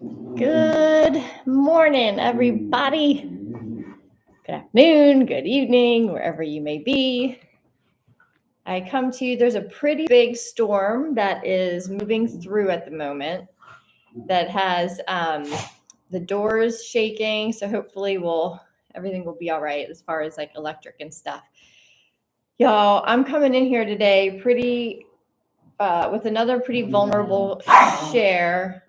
Good morning, everybody. Good afternoon, good evening, wherever you may be. I come to you, there's a pretty big storm that is moving through at the moment that has the doors shaking. So hopefully everything will be all right as far as like electric and stuff. Y'all, I'm coming in here today with another pretty vulnerable share.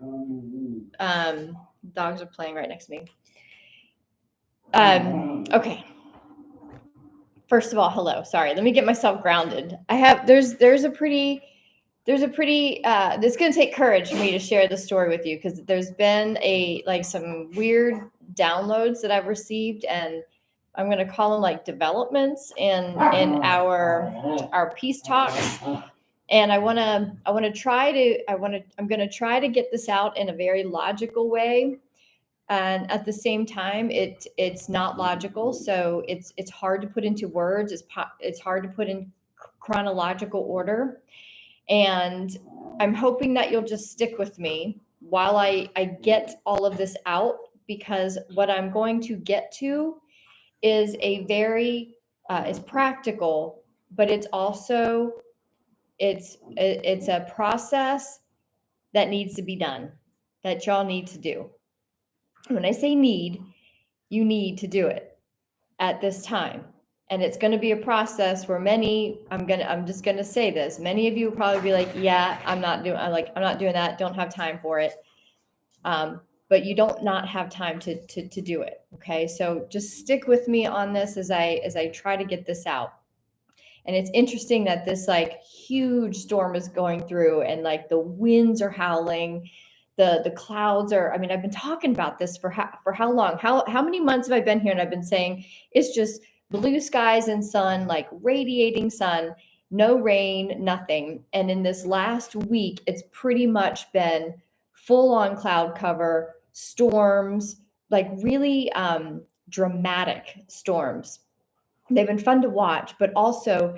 Dogs are playing right next to me. Okay. First of all, hello. Sorry, let me get myself grounded. There's a pretty it's going to take courage for me to share the story with you because there's been some weird downloads that I've received, and I'm going to call them like developments in our peace talks. And I'm going to try to get this out in a very logical way. And at the same time, it's not logical, so it's hard to put into words. It's hard to put in chronological order, and I'm hoping that you'll just stick with me while I get all of this out, because what I'm going to get to is is practical, but it's also it's a process that needs to be done, that y'all need to do. When I say you need to do it at this time. And it's going to be a process where I'm just going to say this. Many of you will probably be like, yeah, I'm not doing that. Don't have time for it. But you don't not have time to do it. Okay. So just stick with me on this as I try to get this out. And it's interesting that this like huge storm is going through, and like the winds are howling. The clouds are, I've been talking about this for how long? How many months have I been here? And I've been saying it's just blue skies and sun, like radiating sun, no rain, nothing. And in this last week, it's pretty much been full on cloud cover, storms, like really dramatic storms. They've been fun to watch, but also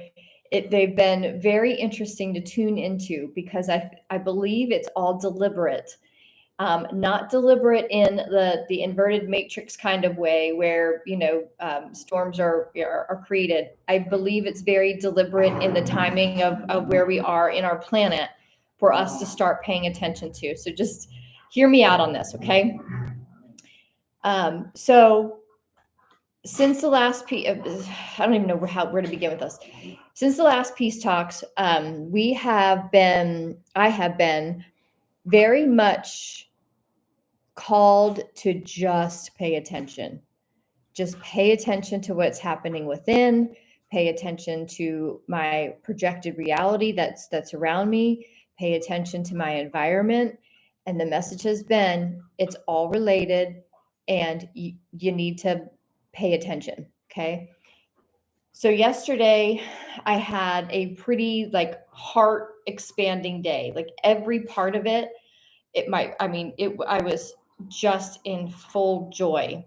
they've been very interesting to tune into, because I believe it's all deliberate. Not deliberate in the inverted matrix kind of way where storms are created. I believe it's very deliberate in the timing of where we are in our planet for us to start paying attention to. So just hear me out on this, okay? So since the last I don't even know where to begin with this. Since the last peace talks, I have been very much called to just pay attention. Just pay attention to what's happening within, pay attention to my projected reality that's around me, pay attention to my environment. And the message has been, it's all related, and you need to pay attention. Okay. So yesterday I had a pretty like heart expanding day. Like every part of it, I was just in full joy.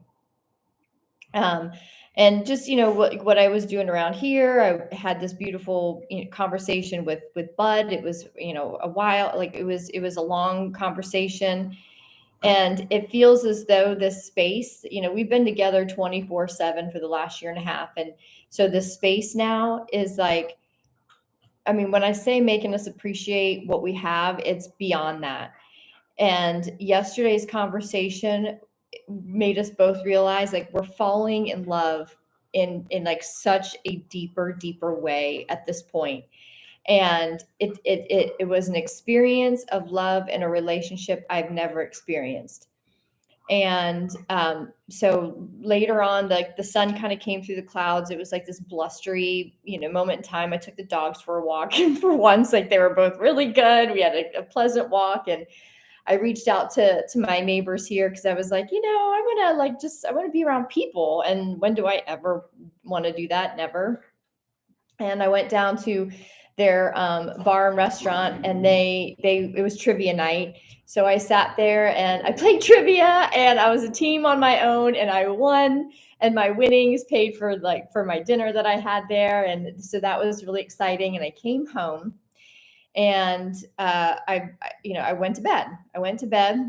And just, what I was doing around here, I had this beautiful conversation with Bud. It was, a while, like it was a long conversation. And it feels as though this space, we've been together 24/7 for the last year and a half. And so this space now is like, when I say making us appreciate what we have, it's beyond that. And yesterday's conversation made us both realize like we're falling in love in like such a deeper way at this point. And it was an experience of love in a relationship I've never experienced. And so later on, the sun kind of came through the clouds. It was like this blustery, moment in time. I took the dogs for a walk, and for once, like they were both really good. We had a pleasant walk, and I reached out to my neighbors here because I was like, I want to be around people. And when do I ever want to do that? Never. And I went down to their bar and restaurant, and it was trivia night. So I sat there and I played trivia, and I was a team on my own, and I won, and my winnings paid for my dinner that I had there. And so that was really exciting. And I came home, and I went to bed.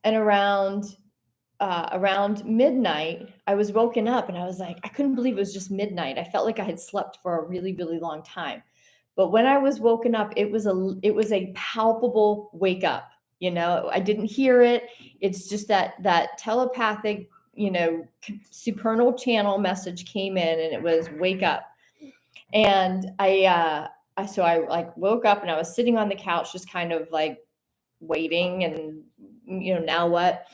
And around midnight, I was woken up and I was like, I couldn't believe it was just midnight. I felt like I had slept for a really, really long time. But when I was woken up, it was a palpable wake up. I didn't hear it. It's just that telepathic, supernal channel message came in, and it was wake up. And so I like woke up and I was sitting on the couch, just kind of like waiting, and now what?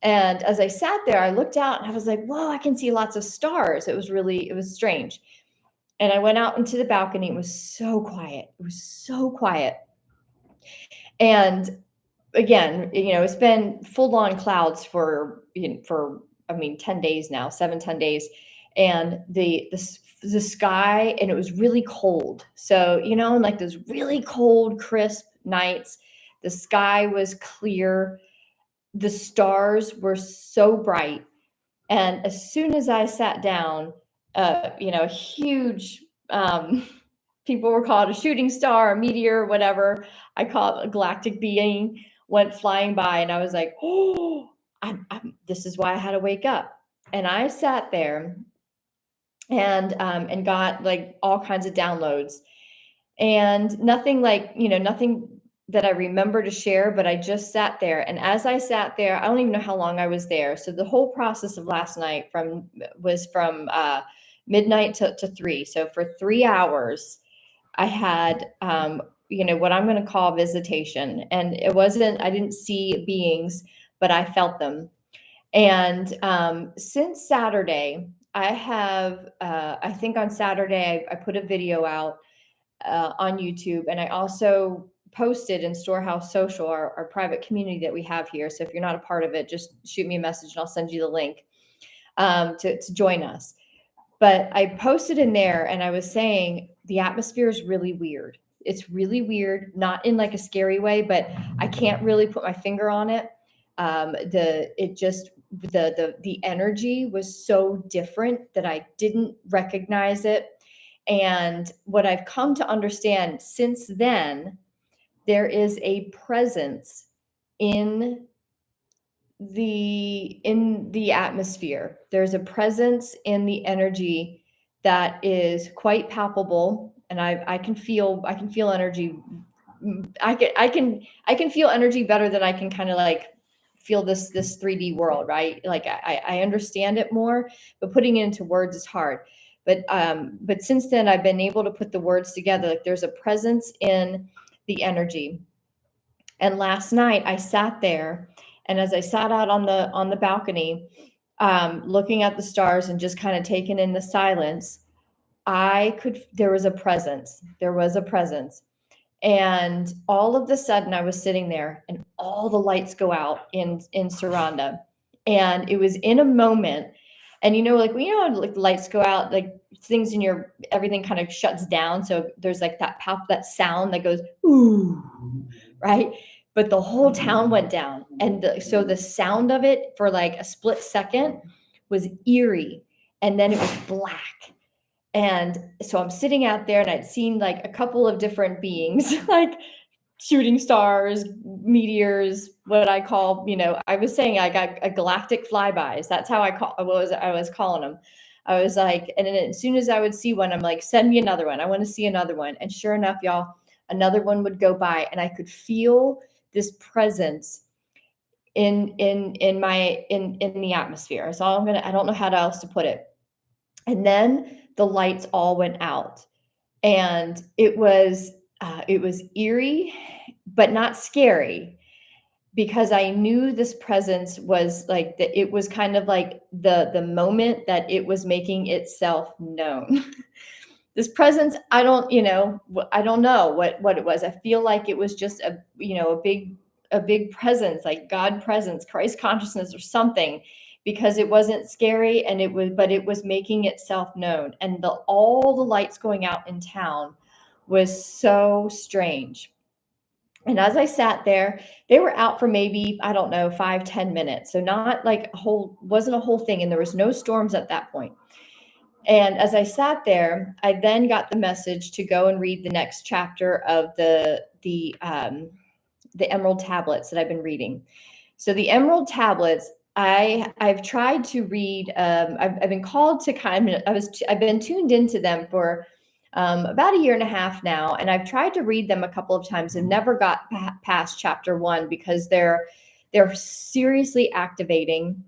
And as I sat there, I looked out and I was like, whoa, I can see lots of stars. It was strange. And I went out into the balcony. It was so quiet. It was so quiet. And again, it's been full on clouds for 10 days now, 7-10 days. And the sky, and it was really cold. So, like those really cold, crisp nights, the sky was clear. The stars were so bright. And as soon as I sat down, a huge, people were called a shooting star, a meteor, whatever. I call it a galactic being, went flying by. And I was like, oh, this is why I had to wake up. And I sat there and got like all kinds of downloads, and nothing nothing that I remember to share, but I just sat there. And as I sat there, I don't even know how long I was there. So the whole process of last night was from midnight to 3. So for 3 hours, I had, what I'm going to call visitation. And I didn't see beings, but I felt them. And since Saturday, I have, I think on Saturday, I put a video out on YouTube, and I also posted in Storehouse Social, our private community that we have here. So if you're not a part of it, just shoot me a message and I'll send you the link to join us. But I posted in there and I was saying the atmosphere is really weird. It's really weird, not in like a scary way, but I can't really put my finger on it. The energy was so different that I didn't recognize it. And what I've come to understand since then, there is a presence in the atmosphere. There's a presence in the energy that is quite palpable, and I can feel energy. I can feel energy better than I can kind of like feel this 3D world, right? Like I understand it more, but putting it into words is hard. But since then, I've been able to put the words together. Like there's a presence in the energy. And last night I sat there, and as I sat out on the balcony, looking at the stars and just kind of taking in the silence, there was a presence. There was a presence. And all of a sudden I was sitting there and all the lights go out in Saranda. And it was in a moment. And like like the lights go out, like things everything kind of shuts down. So there's like that sound that goes, ooh, right? But the whole town went down. And so the sound of it for like a split second was eerie. And then it was black. And so I'm sitting out there, and I'd seen like a couple of different beings, like shooting stars, meteors, what I call, I was saying I got a galactic flybys. That's how I was calling them. I was like, and then as soon as I would see one, I'm like, send me another one. I want to see another one. And sure enough, y'all, another one would go by, and I could feel this presence in the atmosphere. So I don't know how else to put it. And then the lights all went out, and it was eerie, but not scary, because I knew this presence was like it was kind of like the moment that it was making itself known. This presence, I don't know what it was. I feel like it was just a big presence, like God presence, Christ consciousness, or something, because it wasn't scary, and but it was making itself known. And all the lights going out in town was so strange. And as I sat there, they were out for maybe, I don't know, 5-10 minutes. So not like wasn't a whole thing. And there was no storms at that point. And as I sat there, I then got the message to go and read the next chapter of the Emerald Tablets that I've been reading. So the Emerald Tablets, I've tried to read. I've been called to I've been tuned into them for about a year and a half now, and I've tried to read them a couple of times and never got past chapter 1 because they're seriously activating,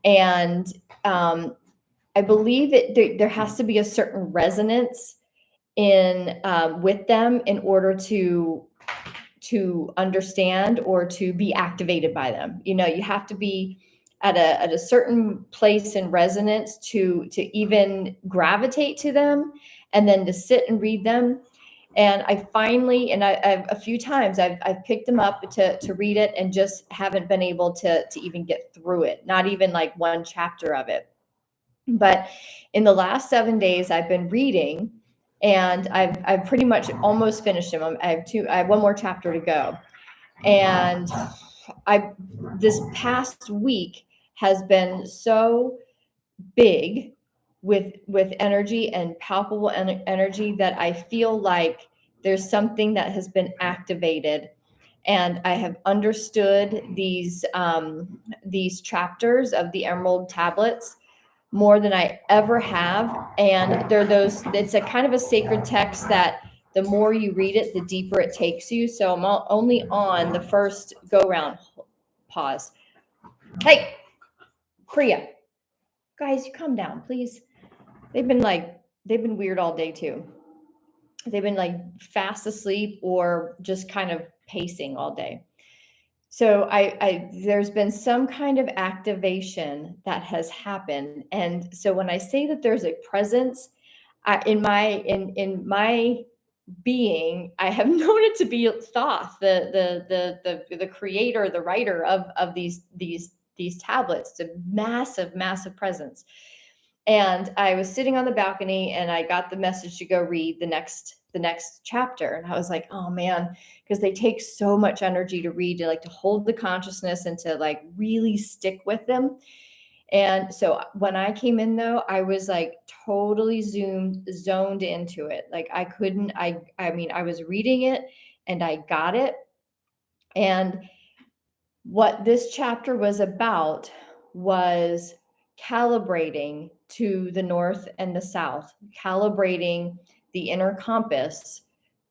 and I believe there has to be a certain resonance in with them in order to understand or to be activated by them. You know, you have to be at a certain place in resonance to even gravitate to them, and then to sit and read them. And I finally, and I've a few times I've picked them up to read it and just haven't been able to even get through it, not even like one chapter of it. But in the last 7 days, I've been reading, and I've pretty much almost finished them. I have one more chapter to go, and this past week has been so big with energy and palpable energy that I feel like there's something that has been activated, and I have understood these chapters of the Emerald Tablets more than I ever have. And it's a kind of a sacred text that the more you read it, the deeper it takes you. So I'm only on the first go round. Pause. Hey, Priya, guys, you calm down, please. They've been weird all day too. They've been like fast asleep or just kind of pacing all day. So there's been some kind of activation that has happened. And so when I say that there's a presence in my being, I have known it to be Thoth, the creator, the writer of these tablets. It's a massive, massive presence. And I was sitting on the balcony, and I got the message to go read the next chapter. And I was like, oh man, because they take so much energy to read, to hold the consciousness and to like really stick with them. And so when I came in though, I was like totally zoned into it. Like I couldn't, I mean, I was reading it and I got it. And what this chapter was about was calibrating to the north and the south, calibrating the inner compass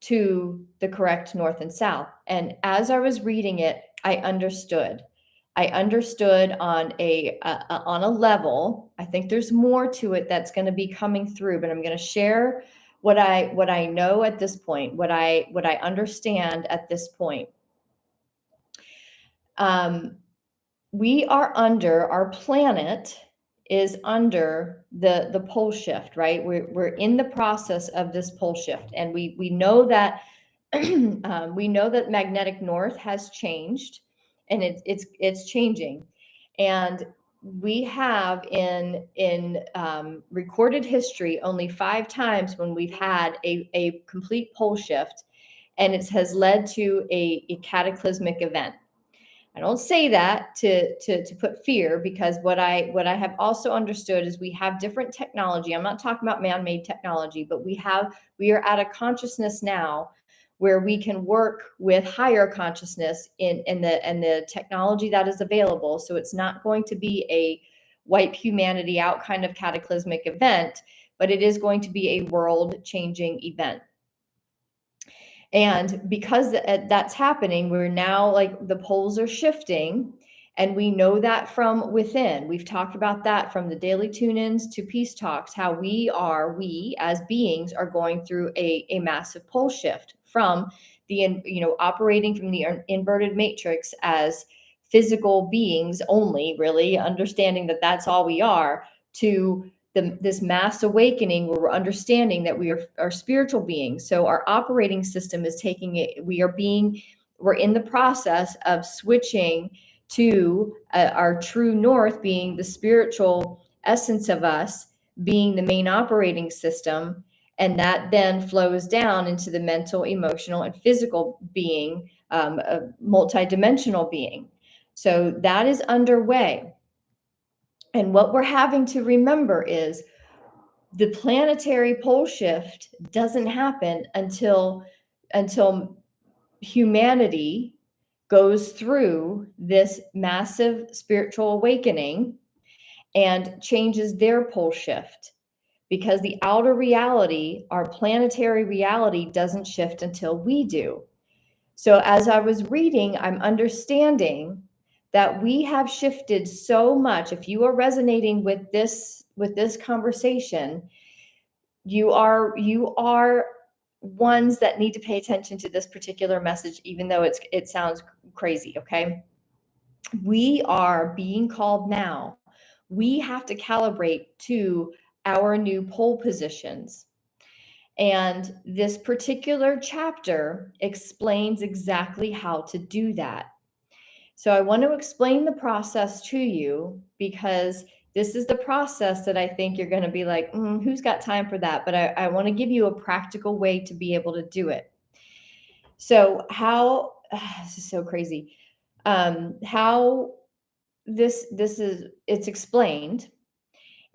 to the correct north and south. And as I was reading it, I understood. I understood on a level. I think there's more to it that's going to be coming through, but I'm going to share what I know at this point, what I understand at this point. We are under, our planet is under the pole shift, right? We're in the process of this pole shift, and we know that we know that magnetic north has changed, and it's changing, and we have in recorded history only 5 times when we've had a complete pole shift, and it has led to a cataclysmic event. I don't say that to put fear, because what I have also understood is we have different technology. I'm not talking about man-made technology, but we are at a consciousness now where we can work with higher consciousness in the technology that is available. So it's not going to be a wipe humanity out kind of cataclysmic event, but it is going to be a world-changing event. And because that's happening, we're now like the poles are shifting, and we know that from within. We've talked about that from the daily tune-ins to peace talks, how we as beings are going through a massive pole shift from operating from the inverted matrix as physical beings only, really understanding that that's all we are, to this mass awakening where we're understanding that we are spiritual beings. So our operating system is taking it. We're in the process of switching to our true north, being the spiritual essence of us, being the main operating system. And that then flows down into the mental, emotional, and physical being, a multidimensional being. So that is underway. And what we're having to remember is the planetary pole shift doesn't happen until humanity goes through this massive spiritual awakening and changes their pole shift, because the outer reality, our planetary reality, doesn't shift until we do. So as I was reading, I'm understanding that we have shifted so much. If you are resonating with this conversation, you are ones that need to pay attention to this particular message, even though it sounds crazy. Okay, we are being called now. We have to calibrate to our new pole positions. And this particular chapter explains exactly how to do that. So I want to explain the process to you, because this is the process that I think you're going to be like, who's got time for that? But I want to give you a practical way to be able to do it. So how, this is so crazy. How it's explained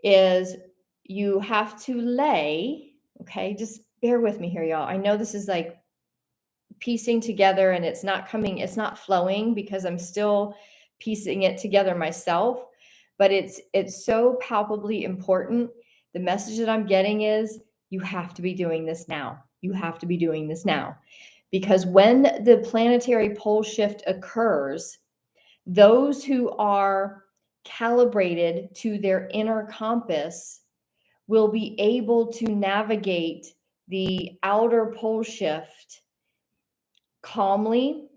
is you have to lay, okay, just bear with me here, y'all. I know this is like piecing together and it's not flowing because I'm still piecing it together myself, but it's so palpably important. The message that I'm getting is you have to be doing this now. You have to be doing this now, because when the planetary pole shift occurs, those who are calibrated to their inner compass will be able to navigate the outer pole shift calmly,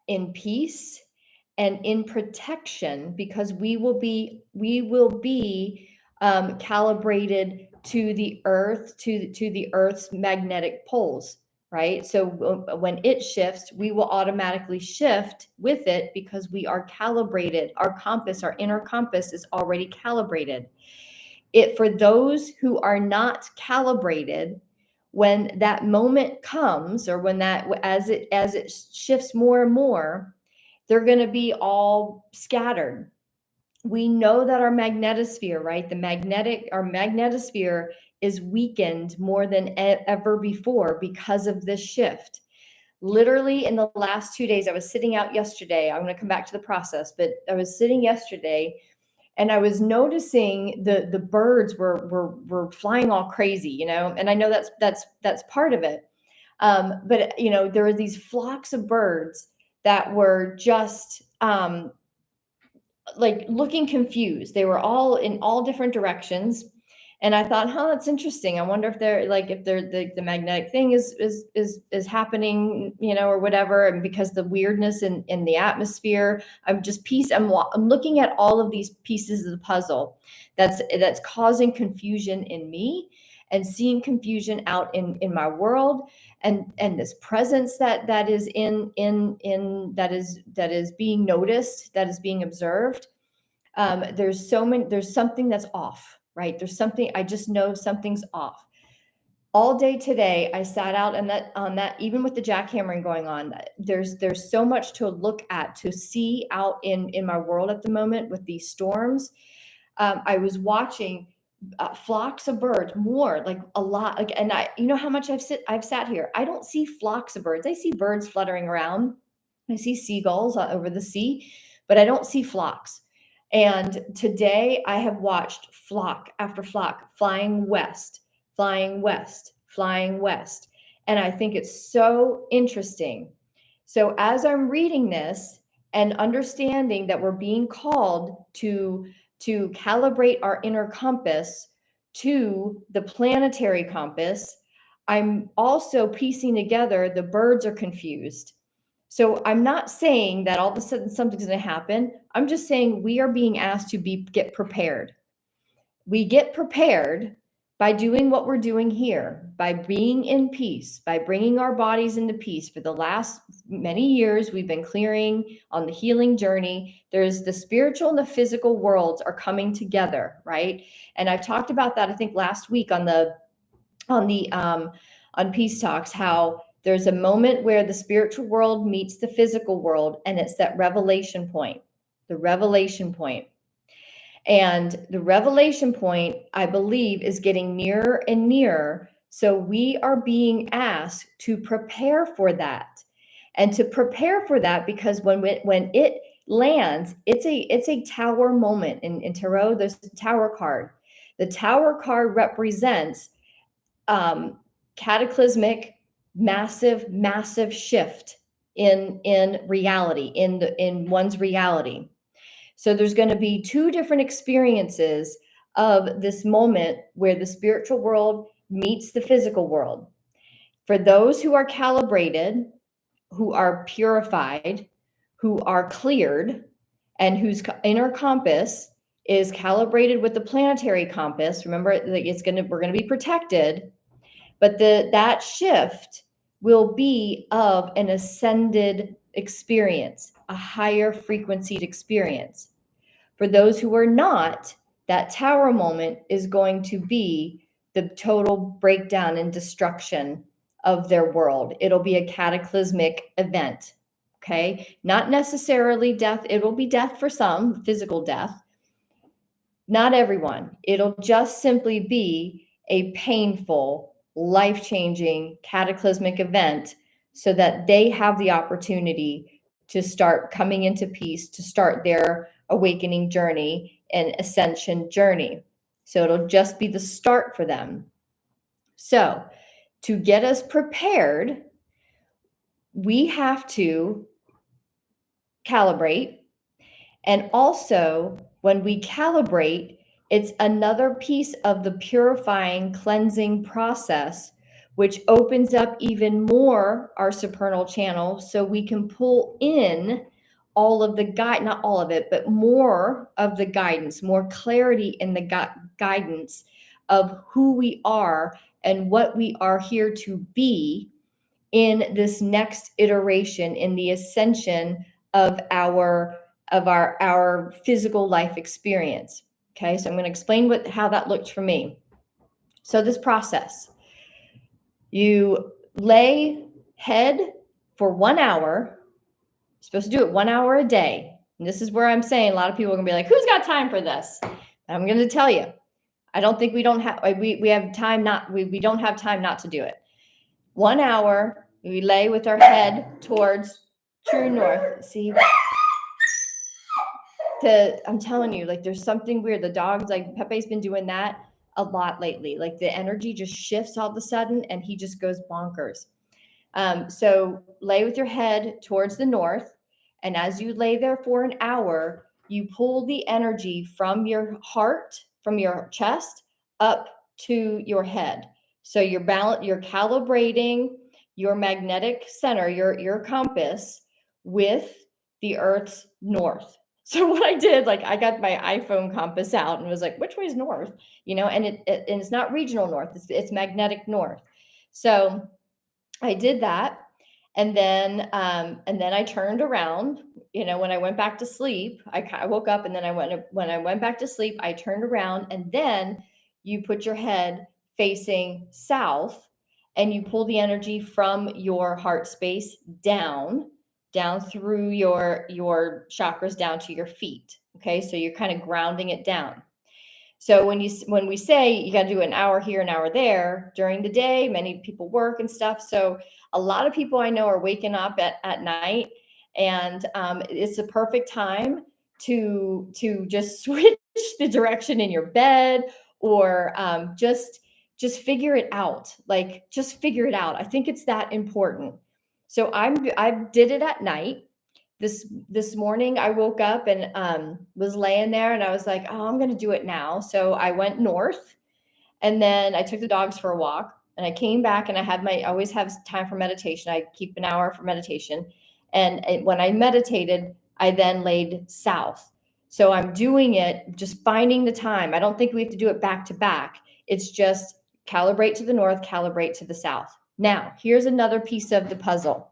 in peace, and in protection, because we will be calibrated to the earth, to the earth's magnetic poles, right? So when it shifts, we will automatically shift with it, because we are calibrated. Our compass, our inner compass, is already calibrated. For those who are not calibrated, when that moment comes, or when that, as it shifts more and more, they're going to be all scattered. We know that our magnetosphere, right? Our magnetosphere is weakened more than ever before because of this shift. Literally in the last 2 days, I was sitting out yesterday. I'm going to come back to the process, but I was sitting yesterday and I was noticing the birds were flying all crazy, and I know that's part of it. But there were these flocks of birds that were just like looking confused. They were all in all different directions. And I thought, that's interesting. I wonder if the magnetic thing is happening, or whatever. And because the weirdness in the atmosphere, I'm looking at all of these pieces of the puzzle that's causing confusion in me, and seeing confusion out in my world, and this presence that is that is being noticed, that is being observed. There's something that's off, right? I just know something's off. All day today, I sat out on that, even with the jackhammering going on, there's so much to look at, to see out in my world at the moment with these storms. I was watching flocks of birds, more, like a lot, like, and how much I've sat here. I don't see flocks of birds. I see birds fluttering around. I see seagulls over the sea, but I don't see flocks. And today I have watched flock after flock flying west, flying west, flying west. And I think it's so interesting. So as I'm reading this and understanding that we're being called to calibrate our inner compass to the planetary compass, I'm also piecing together the birds are confused. So I'm not saying that all of a sudden something's going to happen. I'm just saying we are being asked to get prepared. We get prepared by doing what we're doing here, by being in peace, by bringing our bodies into peace. For the last many years, we've been clearing on the healing journey. There's the spiritual and the physical worlds are coming together, right? And I've talked about that, I think, last week on Peace Talks, how there's a moment where the spiritual world meets the physical world, and it's that revelation point, the revelation point. And the revelation point, I believe, is getting nearer and nearer. So we are being asked to prepare for that. And to prepare for that, because when it lands, it's a tower moment. In tarot, there's the tower card. The tower card represents cataclysmic, massive shift in reality, in one's reality. So there's going to be two different experiences of this moment where the spiritual world meets the physical world. For those who are calibrated, who are purified, who are cleared, and whose inner compass is calibrated with the planetary compass. Remember, we're going to be protected, but that shift will be of an ascended experience, a higher frequencied experience. For those who are not, that tower moment is going to be the total breakdown and destruction of their world. It'll be a cataclysmic event. Okay. Not necessarily death. It will be death for some, physical death. Not everyone. It'll just simply be a painful, life-changing, cataclysmic event so that they have the opportunity to start coming into peace, to start their awakening journey and ascension journey. So it'll just be the start for them. So to get us prepared, we have to calibrate. And also, when we calibrate, it's another piece of the purifying, cleansing process, which opens up even more our supernal channel so we can pull in all of the not all of it, but more of the guidance, more clarity in the guidance of who we are and what we are here to be in this next iteration, in the ascension of our physical life experience. Okay, so I'm going to explain how that looked for me. So this process, you lay head for 1 hour. You're supposed to do it 1 hour a day. And this is where I'm saying a lot of people are going to be like, who's got time for this? I'm going to tell you, I don't think we don't have time not to do it. 1 hour, we lay with our head towards true north. See, I'm telling you, like, there's something weird. The dogs, like Pepe's been doing that a lot lately. Like the energy just shifts all of a sudden and he just goes bonkers. So lay with your head towards the north. And as you lay there for an hour, you pull the energy from your heart, from your chest up to your head. So you're calibrating your magnetic center, your compass with the Earth's north. So what I did, like I got my iPhone compass out and was like, which way is north? And it's not regional north, it's magnetic north. So I did that. And then I turned around, when I went back to sleep, I woke up and then when I went back to sleep, I turned around and then you put your head facing south and you pull the energy from your heart space down through your chakras down to your feet. Okay. So you're kind of grounding it down. So when we say you got to do an hour here, an hour there during the day, many people work and stuff. So a lot of people I know are waking up at night, and it's a perfect time to just switch the direction in your bed, or just figure it out. Like just figure it out. I think it's that important. So I did it at night. This morning I woke up and was laying there and I was like, oh, I'm going to do it now. So I went north and then I took the dogs for a walk and I came back and I always have time for meditation. I keep an hour for meditation. And when I meditated, I then laid south. So I'm doing it, just finding the time. I don't think we have to do it back to back. It's just calibrate to the north, calibrate to the south. Now, here's another piece of the puzzle.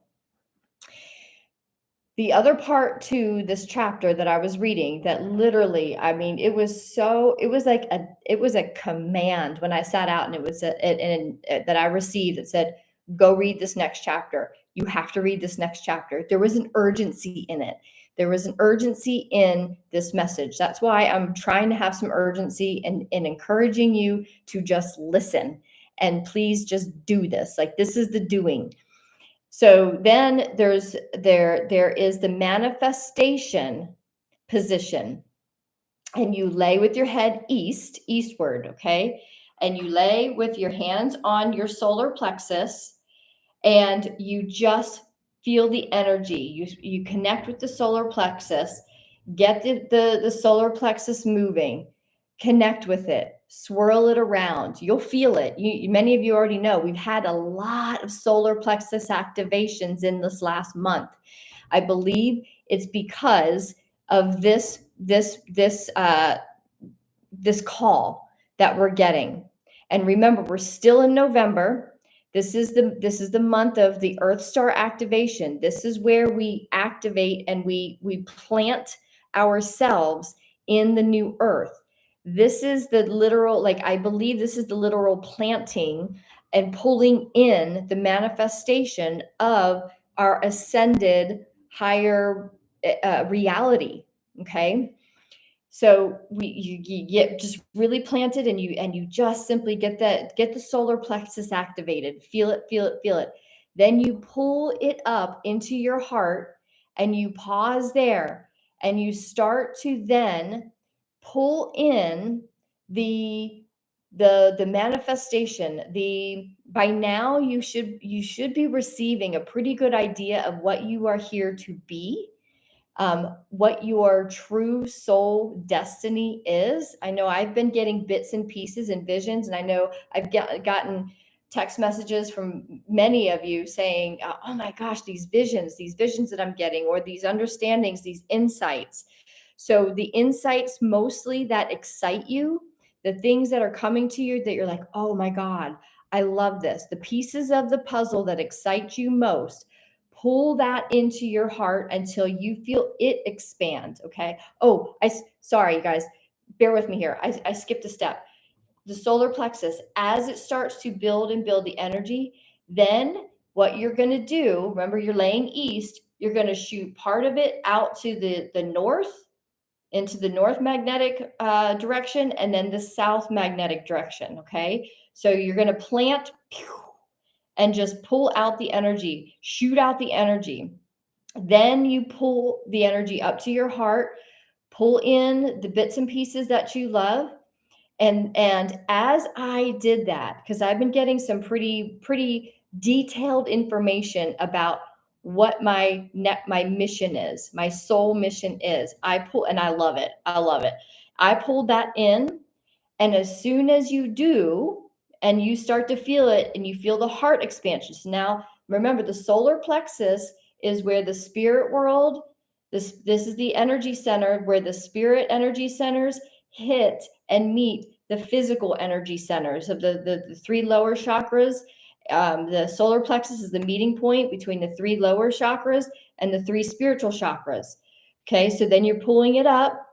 The other part to this chapter that I was reading that literally, I mean, it was a command when I sat out and it was that I received that said, go read this next chapter. You have to read this next chapter. There was an urgency in it. There was an urgency in this message. That's why I'm trying to have some urgency and encouraging you to just listen and please just do this. Like this is the doing. So then there is the manifestation position, and you lay with your head eastward, okay? And you lay with your hands on your solar plexus, and you just feel the energy. You connect with the solar plexus, get the solar plexus moving, connect with it, swirl it around. You'll feel it. Many of you already know we've had a lot of solar plexus activations in this last month. I believe it's because of this call that we're getting. And remember, we're still in November. This is the month of the Earth Star activation. This is where we activate and we plant ourselves in the new Earth. This is the literal, like, I believe this is the literal planting and pulling in the manifestation of our ascended higher reality. Okay. So you get just really planted, and you just simply get the solar plexus activated. Feel it, feel it, feel it. Then you pull it up into your heart, and you pause there, and you start to then pull in the manifestation. By now you should be receiving a pretty good idea of what you are here to be, what your true soul destiny is. I know I've been getting bits and pieces and visions, and I know I've gotten text messages from many of you saying, oh my gosh, these visions that I'm getting, or these understandings, these insights. So the insights mostly that excite you, the things that are coming to you that you're like, oh my God, I love this. The pieces of the puzzle that excite you most, pull that into your heart until you feel it expand. Okay. Oh, sorry, guys, bear with me here. I skipped a step. The solar plexus, as it starts to build and build the energy, then what you're going to do, remember you're laying east, you're going to shoot part of it out to the north, into the north magnetic direction, and then the south magnetic direction. Okay. So you're going to plant and just pull out the energy, shoot out the energy. Then you pull the energy up to your heart, pull in the bits and pieces that you love. And as I did that, because I've been getting some pretty detailed information about what my mission is, my soul mission is. And I love it. I love it. I pulled that in, and as soon as you do, and you start to feel it, and you feel the heart expansion. So now remember, the solar plexus is where the spirit world, this is the energy center where the spirit energy centers hit and meet the physical energy centers of the three lower chakras. The solar plexus is the meeting point between the three lower chakras and the three spiritual chakras. Okay, so then you're pulling it up,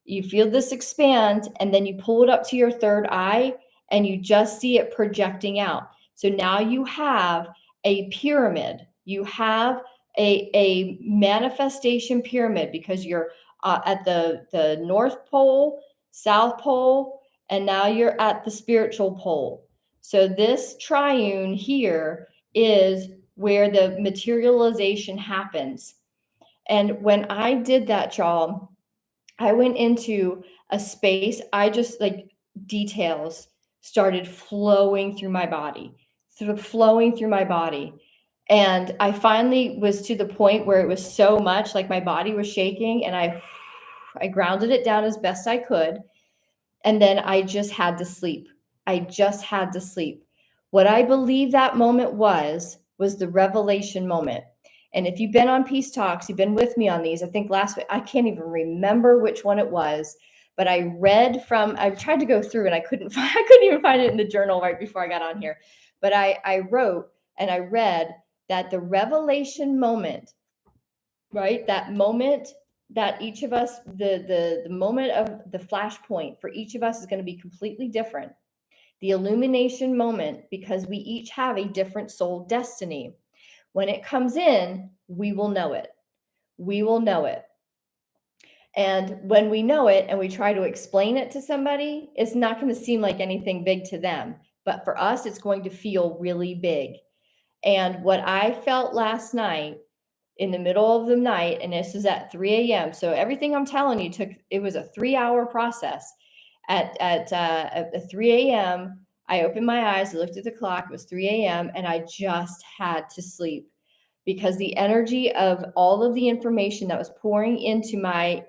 you feel this expand, and then you pull it up to your third eye, and you just see it projecting out. So now you have a pyramid. You have a manifestation pyramid, because you're at the North Pole, South Pole, and now you're at the spiritual pole. So this triune here is where the materialization happens. And when I did that, y'all, I went into a space, I just, like, details started flowing through my body, flowing through my body. And I finally was to the point where it was so much, like, my body was shaking, and I grounded it down as best I could. And then I just had to sleep. I just had to sleep. What I believe that moment was the revelation moment. And if you've been on Peace Talks, you've been with me on these. I think last week, I can't even remember which one it was, but I tried to go through, and I couldn't even find it in the journal right before I got on here. But I wrote and I read that the revelation moment, right? That moment that each of us, the moment of the flashpoint for each of us is going to be completely different. The illumination moment, because we each have a different soul destiny. When it comes in, we will know it. We will know it. And when we know it and we try to explain it to somebody, it's not going to seem like anything big to them. But for us, it's going to feel really big. And what I felt last night in the middle of the night, and this is at 3 a.m. So everything I'm telling you it was a 3 hour process. At 3 a.m., I opened my eyes, I looked at the clock, it was 3 a.m., and I just had to sleep because the energy of all of the information that was pouring into my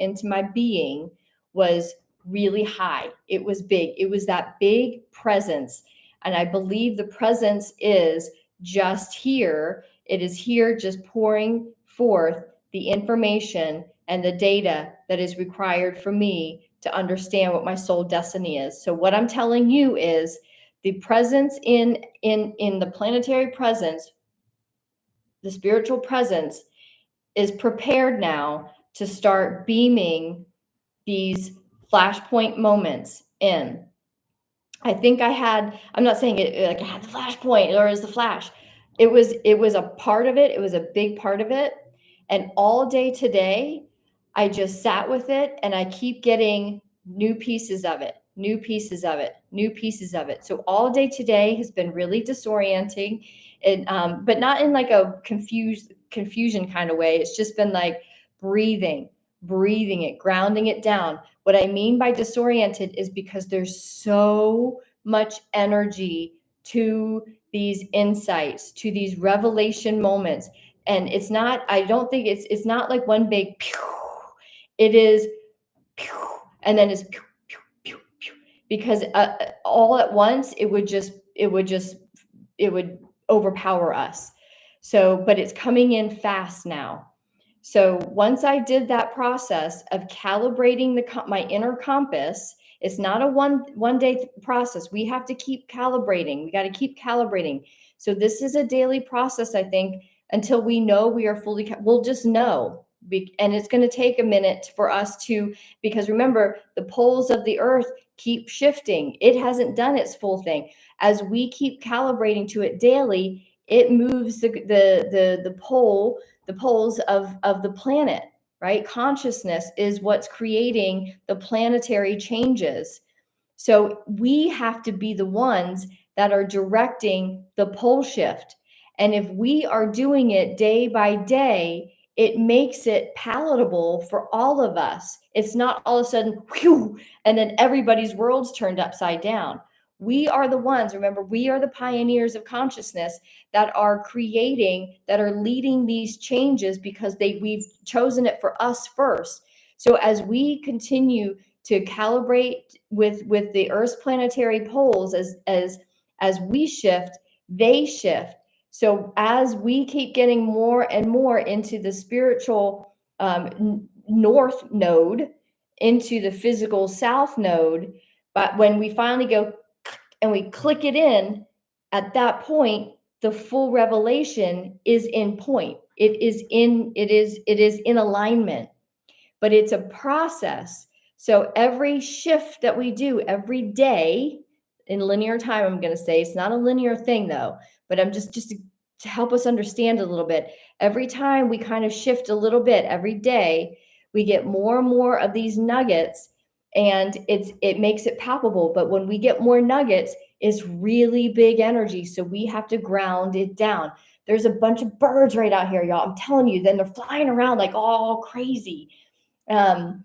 being was really high. It was big. It was that big presence. And I believe the presence is just here. It is here just pouring forth the information and the data that is required for me to understand what my soul destiny is. So what I'm telling you is the presence in the planetary presence, the spiritual presence is prepared now to start beaming these flashpoint moments in. I think I'm not saying it like I had the flashpoint or is the flash. It was a part of it. It was a big part of it. And all day today, I just sat with it and I keep getting new pieces of it, new pieces of it, new pieces of it. So all day today has been really disorienting, and but not in like a confusion kind of way. It's just been like breathing it, grounding it down. What I mean by disoriented is because there's so much energy to these insights, to these revelation moments. And I don't think it's not like one big pew. It is pew, and then it's pew, pew, pew, pew, because all at once it would overpower us. So, but it's coming in fast now. So once I did that process of calibrating my inner compass, it's not a one day process. We have to keep calibrating. We got to keep calibrating. So this is a daily process, I think, until we know we are fully. We'll just know, and it's going to take a minute for us to, because remember, the poles of the Earth keep shifting. It hasn't done its full thing. As we keep calibrating to it daily, it moves the poles of the planet, right? Consciousness is what's creating the planetary changes. So we have to be the ones that are directing the pole shift. And if we are doing it day by day, it makes it palatable for all of us. It's not all of a sudden, whew, and then everybody's world's turned upside down. We are the ones, remember, we are the pioneers of consciousness that are creating, that are leading these changes because we've chosen it for us first. So as we continue to calibrate with the Earth's planetary poles, as we shift, they shift. So as we keep getting more and more into the spiritual north node, into the physical south node, but when we finally go and we click it in, at that point, the full revelation is in point. It is in alignment, but it's a process. So every shift that we do every day in linear time, I'm going to say it's not a linear thing though, but I'm just to help us understand a little bit. Every time we kind of shift a little bit every day, we get more and more of these nuggets, and it makes it palpable. But when we get more nuggets, it's really big energy. So we have to ground it down. There's a bunch of birds right out here, y'all. I'm telling you, then they're flying around like all crazy. There's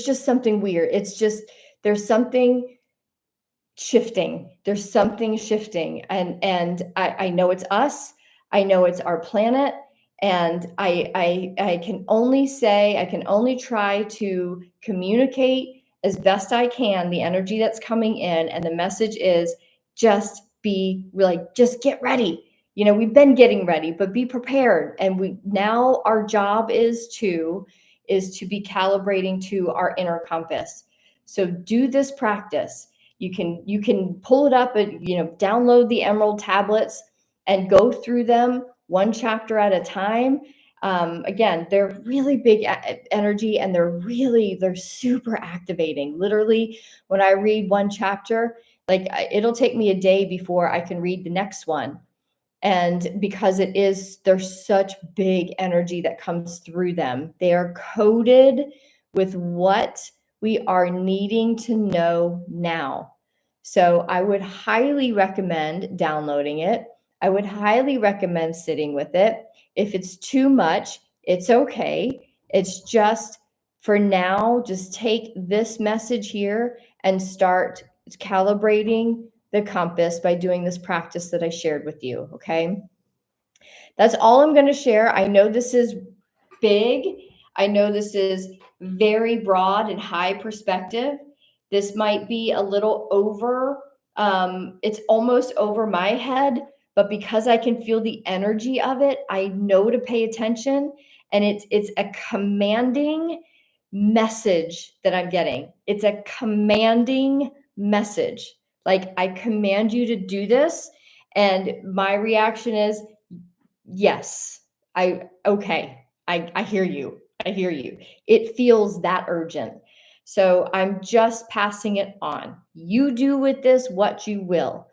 just something weird. It's just, there's something shifting. There's something shifting. And I know it's us. I know it's our planet. And I can only say, I can only try to communicate as best I can the energy that's coming in. And the message is just be like, just get ready. You know, we've been getting ready, but be prepared. And now our job is to be calibrating to our inner compass. So do this practice. You can pull it up and, you know, download the Emerald tablets and go through them one chapter at a time. Again, they're really big energy, and they're super activating. Literally, when I read one chapter, like it'll take me a day before I can read the next one. And because there's such big energy that comes through them. They are coded with what we are needing to know now. So I would highly recommend downloading it. I would highly recommend sitting with it. If it's too much, it's okay. It's just for now, just take this message here and start calibrating the compass by doing this practice that I shared with you. Okay. That's all I'm going to share. I know this is big. I know this is very broad and high perspective. This might be a little over, it's almost over my head, but because I can feel the energy of it, I know to pay attention. And it's a commanding message that I'm getting. It's a commanding message. Like, I command you to do this. And my reaction is, yes, I hear you. I hear you. It feels that urgent. So I'm just passing it on. You do with this what you will.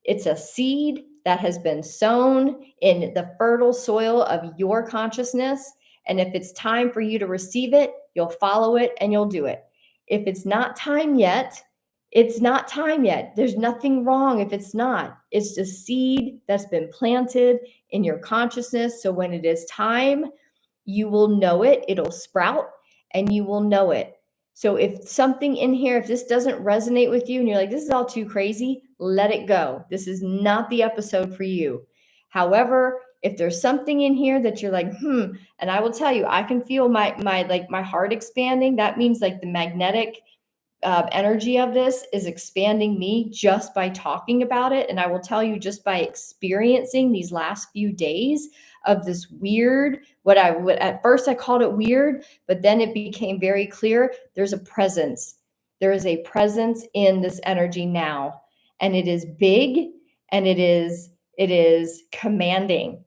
It's a seed that has been sown in the fertile soil of your consciousness. And if it's time for you to receive it, you'll follow it and you'll do it. If it's not time yet, it's not time yet. There's nothing wrong if it's not. It's the seed that's been planted in your consciousness. So when it is time, you will know it. It'll sprout and you will know it. So if something in here, if this doesn't resonate with you and you're like, this is all too crazy, let it go. This is not the episode for you. However, if there's something in here that you're like, and I will tell you, I can feel my heart expanding. That means like the magnetic energy of this is expanding me just by talking about it. And I will tell you, just by experiencing these last few days of this weird, what I would, at first I called it weird, but then it became very clear. There's a presence. There is a presence in this energy now. And it is big and it is commanding.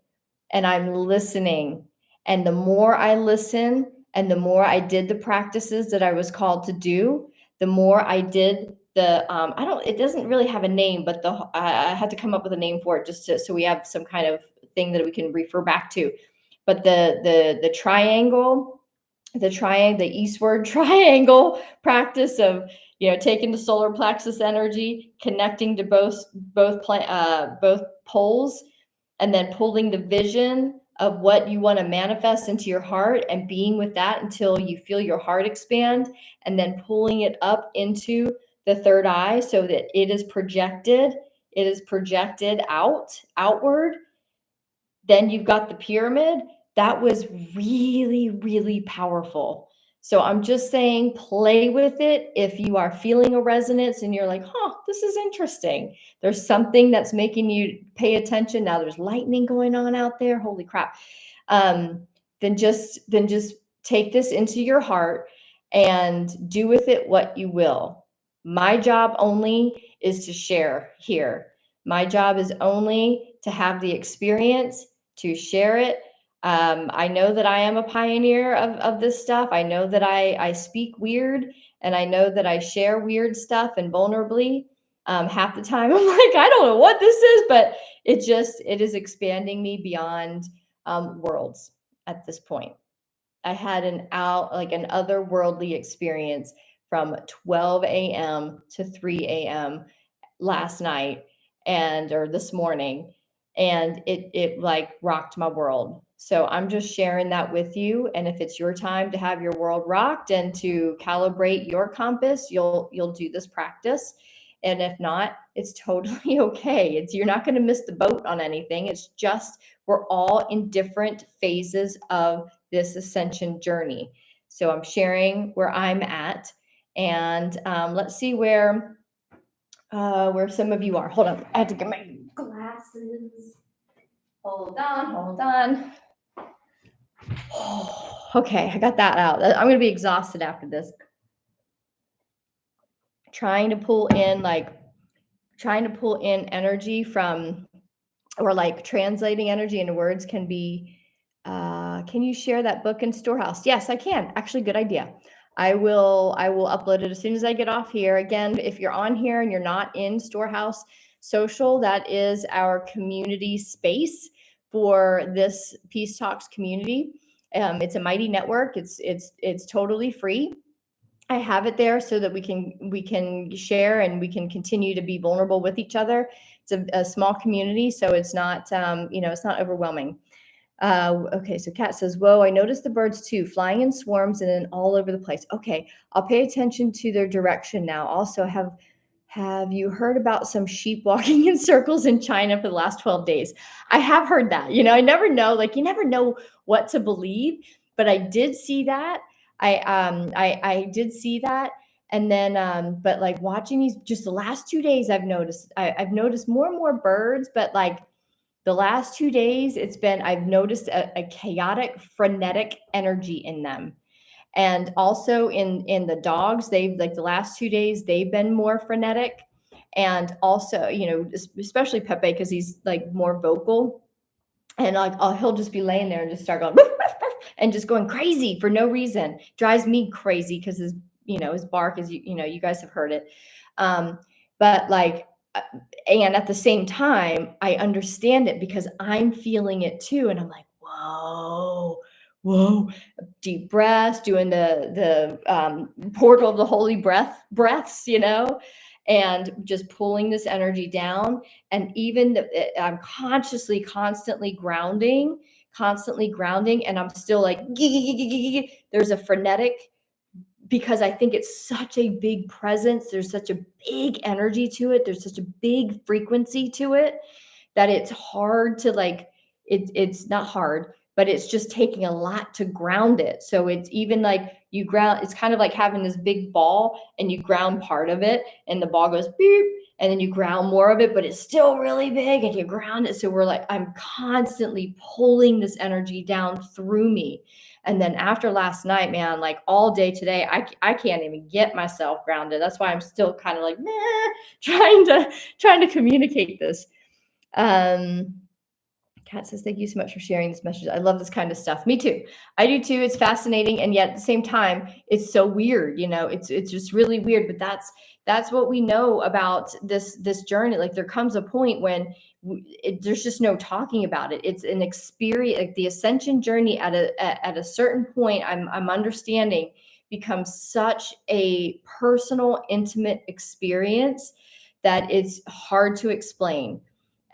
And I'm listening. And the more I listen and the more I did the practices that I was called to do, the more I did the, it doesn't really have a name, but I had to come up with a name for it just so we have some kind of thing that we can refer back to. But the triangle, the eastward triangle practice of, taking the solar plexus energy, connecting to both poles, and then pulling the vision of what you want to manifest into your heart and being with that until you feel your heart expand, and then pulling it up into the third eye so that it is projected outward. Then you've got the pyramid. That was really, really powerful. So I'm just saying, play with it. If you are feeling a resonance and you're like, this is interesting. There's something that's making you pay attention. Now there's lightning going on out there. Holy crap. Then just take this into your heart and do with it what you will. My job only is to share here. My job is only to have the experience, to share it. I know that I am a pioneer of this stuff. I know that I speak weird, and I know that I share weird stuff and vulnerably. Half the time I'm like, I don't know what this is, but it is expanding me beyond worlds at this point. I had an otherworldly experience from 12 a.m. to 3 a.m. last night or this morning. And it like rocked my world. So I'm just sharing that with you. And if it's your time to have your world rocked and to calibrate your compass, you'll do this practice. And if not, it's totally okay. You're not going to miss the boat on anything. It's just, we're all in different phases of this ascension journey. So I'm sharing where I'm at, and let's see where some of you are. Hold on, I have to get my glasses. Hold on. Okay, I got that out. I'm going to be exhausted after this. Trying to pull in energy from, or like translating energy into words can be, can you share that book in Storehouse? Yes, I can. Actually, good idea. I will upload it as soon as I get off here. Again, if you're on here and you're not in Storehouse Social, that is our community space for this Peace Talks community. It's a mighty network. It's totally free. I have it there so that we can share and we can continue to be vulnerable with each other. It's a small community, so it's not it's not overwhelming. Okay, so Kat says, "Whoa, I noticed the birds too, flying in swarms and then all over the place." Okay, I'll pay attention to their direction now. Also, have you heard about some sheep walking in circles in China for the last 12 days? I have heard that. I never know, like you never know what to believe, but I did see that. I did see that. And then but like watching these just the last 2 days, I've noticed more and more birds, but like the last 2 days, I've noticed a chaotic, frenetic energy in them. And also in the dogs, they've like the last 2 days, they've been more frenetic. And also, especially Pepe, because he's like more vocal. And like he'll just be laying there and just start going and just going crazy for no reason. Drives me crazy because his bark is, you guys have heard it. But like, and at the same time, I understand it because I'm feeling it too. And I'm like, whoa, whoa, deep breaths, doing the portal of the holy breaths, and just pulling this energy down. And even I'm constantly grounding, and I'm still like, there's a frenetic, because I think it's such a big presence. There's such a big energy to it. There's such a big frequency to it that it's hard to like, it's not hard, but it's just taking a lot to ground it. So it's even like you ground, it's kind of like having this big ball and you ground part of it and the ball goes beep, and then you ground more of it, but it's still really big and you ground it. So we're like, I'm constantly pulling this energy down through me. And then after last night, man, like all day today, I can't even get myself grounded. That's why I'm still kind of like, trying to communicate this. Kat says, "Thank you so much for sharing this message. I love this kind of stuff." Me too. I do too. It's fascinating, and yet at the same time, it's so weird. It's just really weird. But that's what we know about this journey. Like there comes a point when there's just no talking about it. It's an experience. Like the ascension journey at a certain point, I'm understanding, becomes such a personal, intimate experience that it's hard to explain.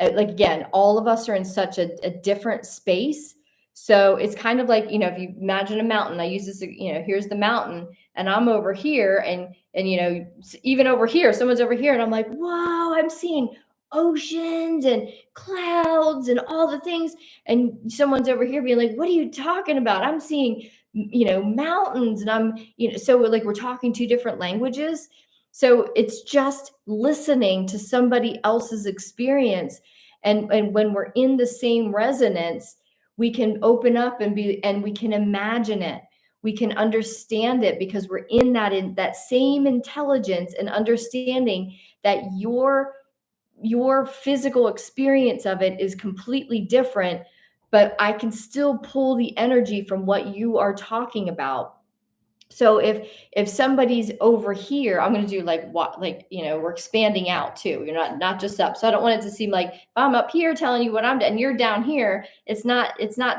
Like again, all of us are in such a different space. So it's kind of like, if you imagine a mountain, I use this, here's the mountain and I'm over here, and even over here, someone's over here and I'm like, whoa, I'm seeing oceans and clouds and all the things. And someone's over here being like, what are you talking about? I'm seeing, mountains, and I'm, so like we're talking two different languages. So it's just listening to somebody else's experience. And when we're in the same resonance, we can open up and we can imagine it. We can understand it because we're in that same intelligence and understanding that your physical experience of it is completely different, but I can still pull the energy from what you are talking about. So if somebody's over here, I'm going to do like what, like, we're expanding out too. You're not just up. So I don't want it to seem like if I'm up here telling you what I'm doing and you're down here, it's not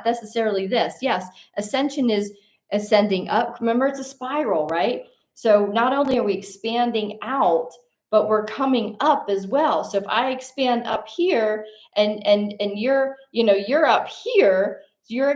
necessarily this. Yes, ascension is ascending up. Remember, it's a spiral, right? So not only are we expanding out, but we're coming up as well. So if I expand up here and you're up here, your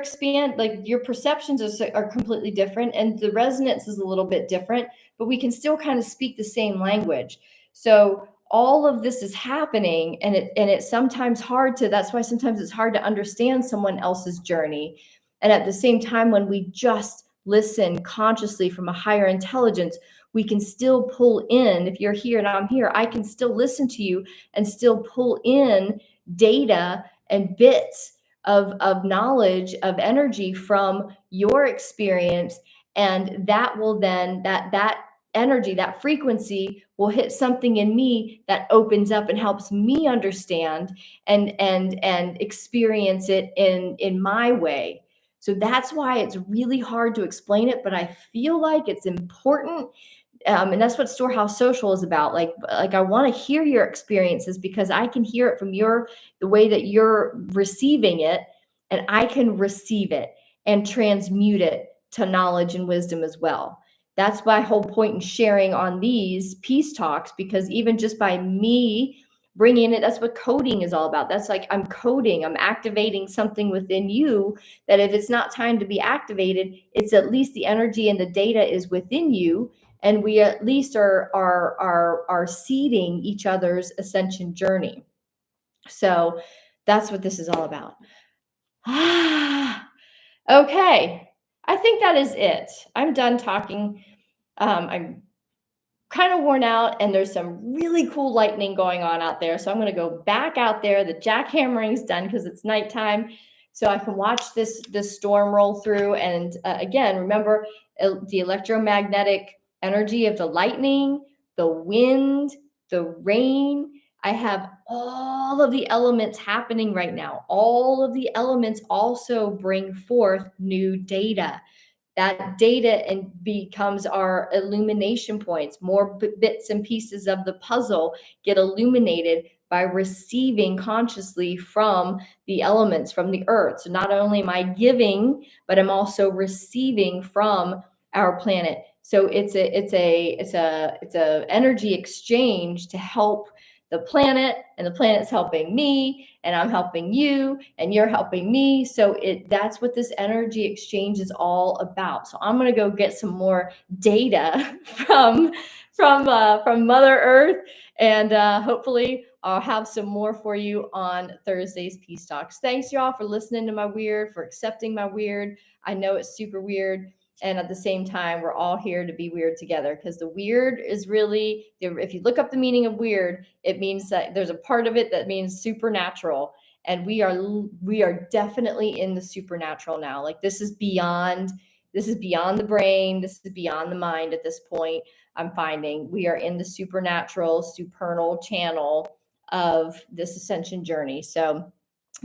your perceptions are completely different and the resonance is a little bit different, but we can still kind of speak the same language. So all of this is happening, and it's sometimes hard to, that's why sometimes it's hard to understand someone else's journey. And at the same time, when we just listen consciously from a higher intelligence, we can still pull in. If you're here and I'm here, I can still listen to you and still pull in data and bits of knowledge, of energy from your experience. And that will then, that energy, that frequency will hit something in me that opens up and helps me understand and experience it in my way. So that's why it's really hard to explain it, but I feel like it's important. And that's what Storehouse Social is about. Like I want to hear your experiences because I can hear it from the way that you're receiving it, and I can receive it and transmute it to knowledge and wisdom as well. That's my whole point in sharing on these peace talks, because even just by me bringing it, that's what coding is all about. That's like, I'm coding, I'm activating something within you that if it's not time to be activated, it's at least the energy and the data is within you. And we at least are seeding each other's ascension journey. So that's what this is all about. Okay, I think that is it. I'm done talking. I'm kind of worn out, and there's some really cool lightning going on out there. So I'm going to go back out there. The jackhammering's done because it's nighttime, so I can watch this storm roll through. And again, remember the electromagnetic energy of the lightning, the wind, the rain. I have all of the elements happening right now. All of the elements also bring forth new data. That data and becomes our illumination points. More bits and pieces of the puzzle get illuminated by receiving consciously from the elements, from the earth. So not only am I giving, but I'm also receiving from our planet. So it's a energy exchange to help the planet, and the planet's helping me, and I'm helping you, and you're helping me. So that's what this energy exchange is all about. So I'm going to go get some more data from Mother Earth, and hopefully I'll have some more for you on Thursday's Peace Talks. Thanks, y'all, for listening to my weird, for accepting my weird. I know it's super weird. And at the same time, we're all here to be weird together, because the weird is really, if you look up the meaning of weird, it means that there's a part of it that means supernatural. And we are definitely in the supernatural now. Like, this is beyond the brain. This is beyond the mind at this point. I'm finding we are in the supernatural, supernal channel of this ascension journey. So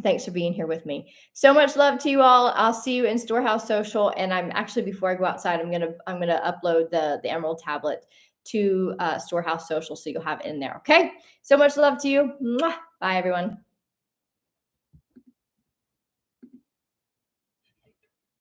thanks for being here with me. So much love to you all. I'll see you in Storehouse Social. And I'm actually, before I go outside, I'm gonna upload the Emerald tablet to Storehouse Social, so you'll have it in there. Okay. So much love to you. Mwah. Bye, everyone.